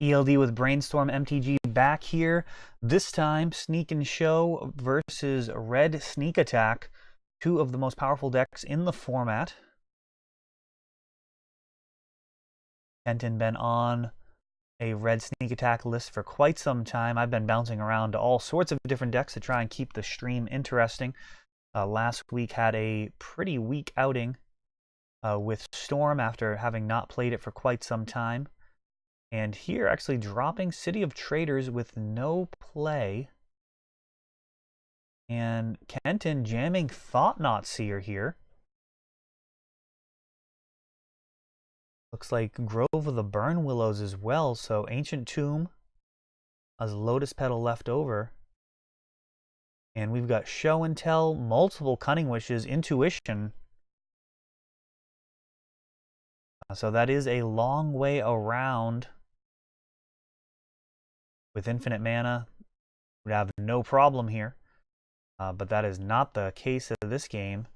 ELD with Brainstorm MTG back here. This time, Sneak and Show versus Red Sneak Attack. Two of the most powerful decks in the format. Kenton been on a Red Sneak Attack list for quite some time. I've been bouncing around to all sorts of different decks to try and keep the stream interesting. Last week had a pretty weak outing with Storm after having not played it for quite some time. And here, actually dropping City of Traders with no play. And Kenton jamming Thought-Knot Seer here. Looks like Grove of the Burn Willows as well. So Ancient Tomb as Lotus Petal left over. And we've got Show and Tell, multiple Cunning Wishes, Intuition. So that is a long way around. With infinite mana, would have no problem here. But that is not the case of this game.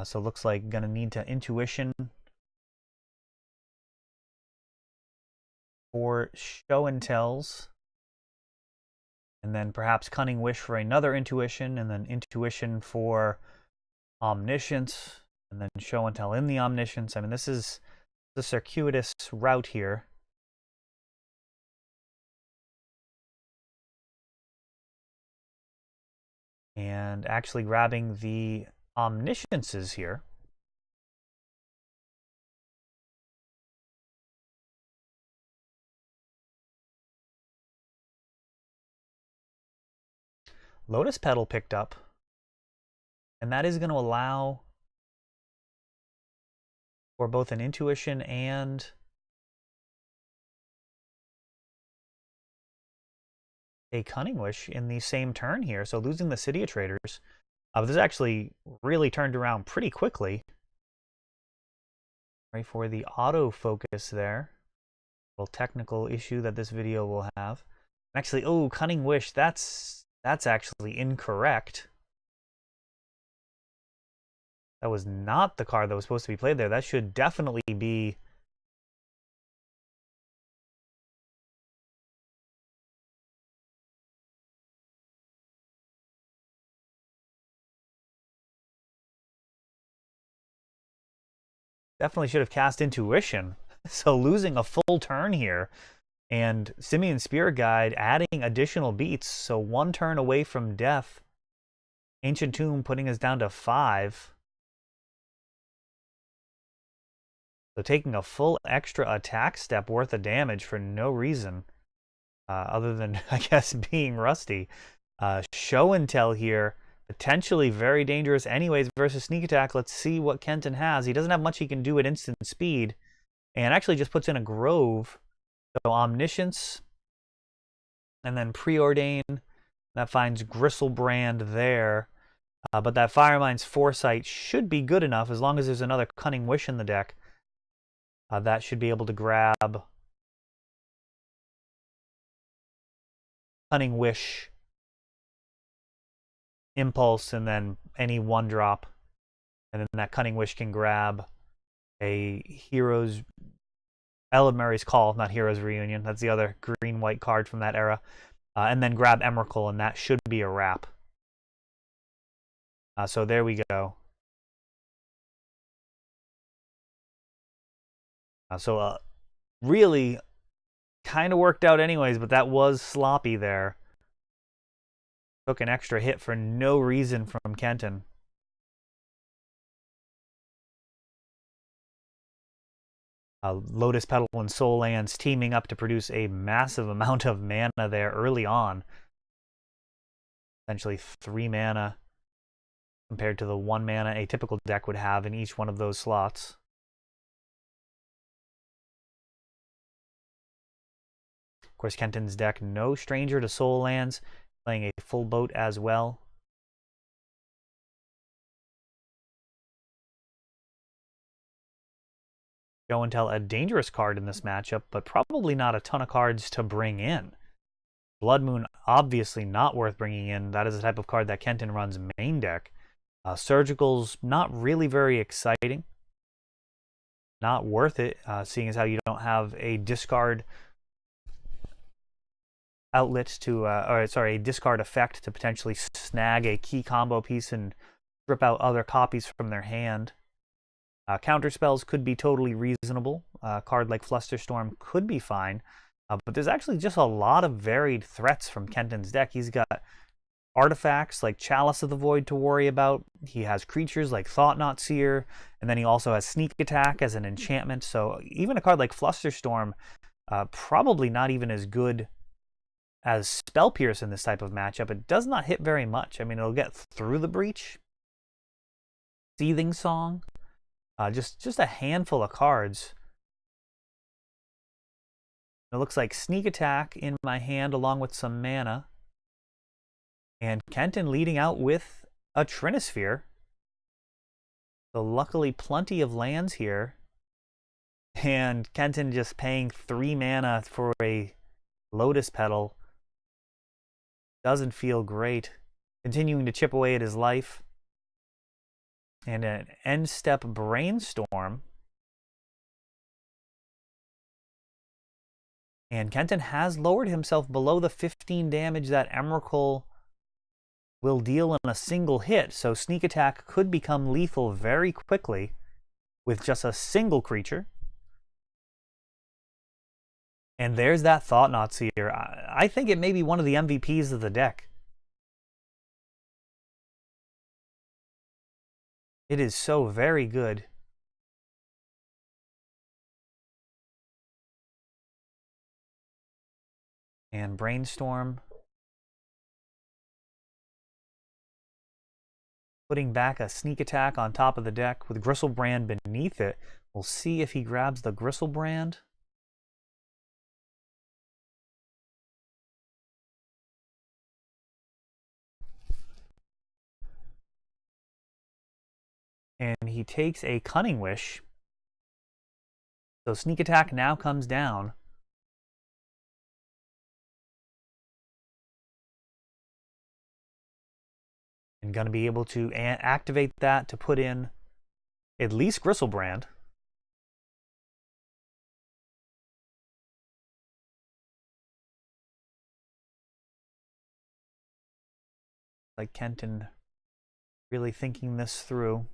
So looks like going to need to Intuition for Show and Tells. And then perhaps Cunning Wish for another Intuition. And then Intuition for Omniscience. And then Show and Tell in the Omniscience. I mean, this is the circuitous route here. And actually grabbing the Omnisciences here. Lotus Petal picked up. And that is going to allow for both an Intuition and a Cunning Wish in the same turn here. So losing the City of Traders. This actually really turned around pretty quickly. Right for the autofocus there. A little technical issue that this video will have. Actually, oh, Cunning Wish, that's actually incorrect. That was not the card that was supposed to be played there. That should definitely be definitely should have cast Intuition. So losing a full turn here. And Simian Spirit Guide adding additional beats. So one turn away from death. Ancient Tomb putting us down to 5. So taking a full extra attack step worth of damage for no reason. Other than, I guess, being rusty. Show and Tell here. Potentially very dangerous anyways versus Sneak Attack. Let's see what Kenton has. He doesn't have much he can do at instant speed. And actually just puts in a Grove. So Omniscience. And then Preordain. That finds Gristlebrand there. But that Firemind's Foresight should be good enough as long as there's another Cunning Wish in the deck. That should be able to grab Cunning Wish, Impulse, and then any 1-drop. And then that Cunning Wish can grab a Hero's... Eladmari's Call, not Hero's Reunion. That's the other green-white card from that era. And then grab Emrakul, and that should be a wrap. So there we go. So really kind of worked out anyways, but that was sloppy there. Took an extra hit for no reason from Kenton. Lotus Petal and Soul Lands teaming up to produce a massive amount of mana there early on. Essentially 3 mana compared to the 1 mana a typical deck would have in each one of those slots. Of course, Kenton's deck, no stranger to Soul Lands, playing a full boat as well. Show and Tell, a dangerous card in this matchup, but probably not a ton of cards to bring in. Blood Moon, obviously not worth bringing in. That is the type of card that Kenton runs main deck. Surgical's not really very exciting. Not worth it, seeing as how you don't have a discard outlet to, or sorry, a discard effect to potentially snag a key combo piece and rip out other copies from their hand. Counter spells could be totally reasonable. A card like Flusterstorm could be fine. But there's actually just a lot of varied threats from Kenton's deck. He's got artifacts like Chalice of the Void to worry about. He has creatures like Thought-Knot Seer, and then he also has Sneak Attack as an enchantment. So even a card like Flusterstorm, probably not even as good as Spell Pierce in this type of matchup. It does not hit very much. I mean, it'll get through the breach. Seething Song. Just a handful of cards. It looks like Sneak Attack in my hand along with some mana. And Kenton leading out with a Trinisphere. So luckily plenty of lands here. And Kenton just paying 3 mana for a Lotus Petal. Doesn't feel great. Continuing to chip away at his life. And an end step Brainstorm. And Kenton has lowered himself below the 15 damage that Emrakul will deal in a single hit. So Sneak Attack could become lethal very quickly with just a single creature. And there's that Thought-Knot Seer. I think it may be one of the MVPs of the deck. It is so very good. And Brainstorm. Putting back a Sneak Attack on top of the deck with Gristlebrand beneath it. We'll see if he grabs the Gristlebrand. And he takes a Cunning Wish. So Sneak Attack now comes down. And going to be able to activate that to put in at least Gristlebrand. Like Kenton really thinking this through.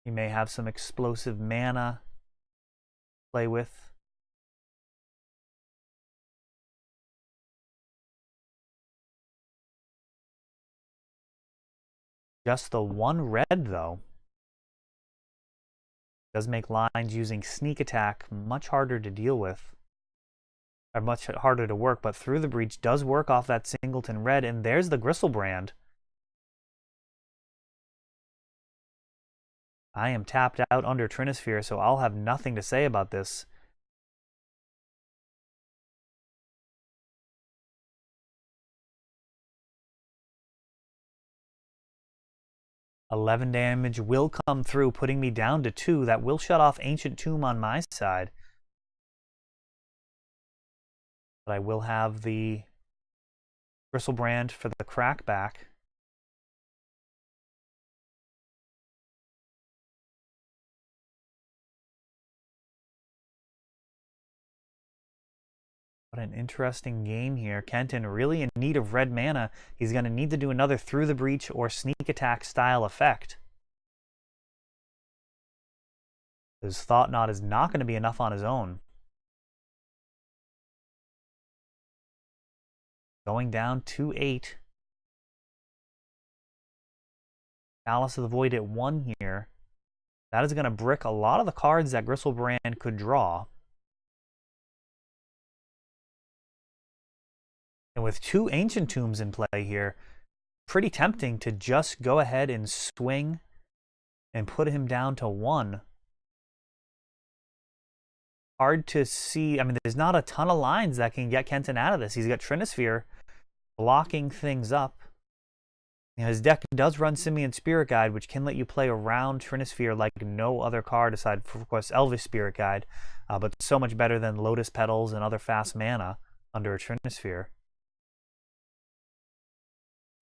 He may have some explosive mana to play with. Just the one red, though, does make lines using Sneak Attack much harder to deal with. Or much harder to work, but Through the Breach does work off that singleton red, and there's the Gristlebrand. I am tapped out under Trinisphere, so I'll have nothing to say about this. $11 damage will come through, putting me down to 2. That will shut off Ancient Tomb on my side. But I will have the Gristlebrand for the crackback. What an interesting game here. Kenton really in need of red mana. He's going to need to do another Through the Breach or Sneak Attack style effect. His Thought-Knot is not going to be enough on his own. Going down to 8. Chalice of the Void at 1 here. That is going to brick a lot of the cards that Gristlebrand could draw. And with 2 Ancient Tombs in play here, pretty tempting to just go ahead and swing and put him down to 1. Hard to see. I mean, there's not a ton of lines that can get Kenton out of this. He's got Trinisphere blocking things up. You know, his deck does run Simian Spirit Guide, which can let you play around Trinisphere like no other card aside from, of course, Elvish Spirit Guide, but so much better than Lotus Petals and other fast mana under a Trinisphere.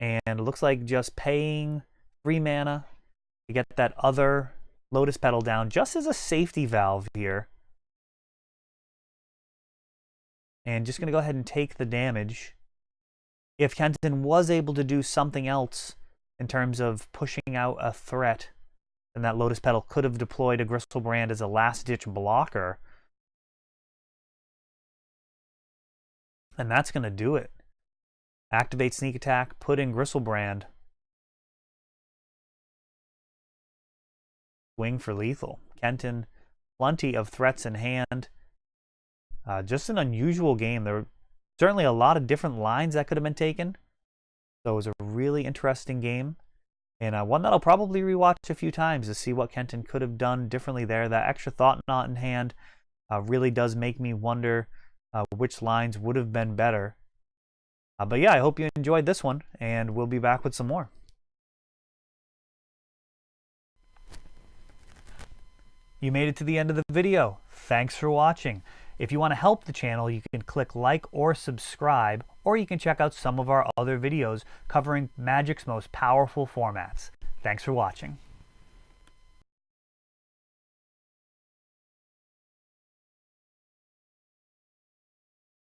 And it looks like just paying 3 mana to get that other Lotus Petal down just as a safety valve here. and just going to go ahead and take the damage. If Kenton was able to do something else in terms of pushing out a threat, then that Lotus Petal could have deployed a Gristlebrand as a last-ditch blocker. And that's going to do it. Activate Sneak Attack, put in Gristlebrand. Swing for lethal. Kenton, plenty of threats in hand. Just an unusual game. There were certainly a lot of different lines that could have been taken. So it was a really interesting game. And one that I'll probably rewatch a few times to see what Kenton could have done differently there. That extra thought knot in hand really does make me wonder which lines would have been better. But yeah, I hope you enjoyed this one, and we'll be back with some more. You made it to the end of the video. Thanks for watching. If you want to help the channel, you can click like or subscribe, or you can check out some of our other videos covering Magic's most powerful formats. Thanks for watching.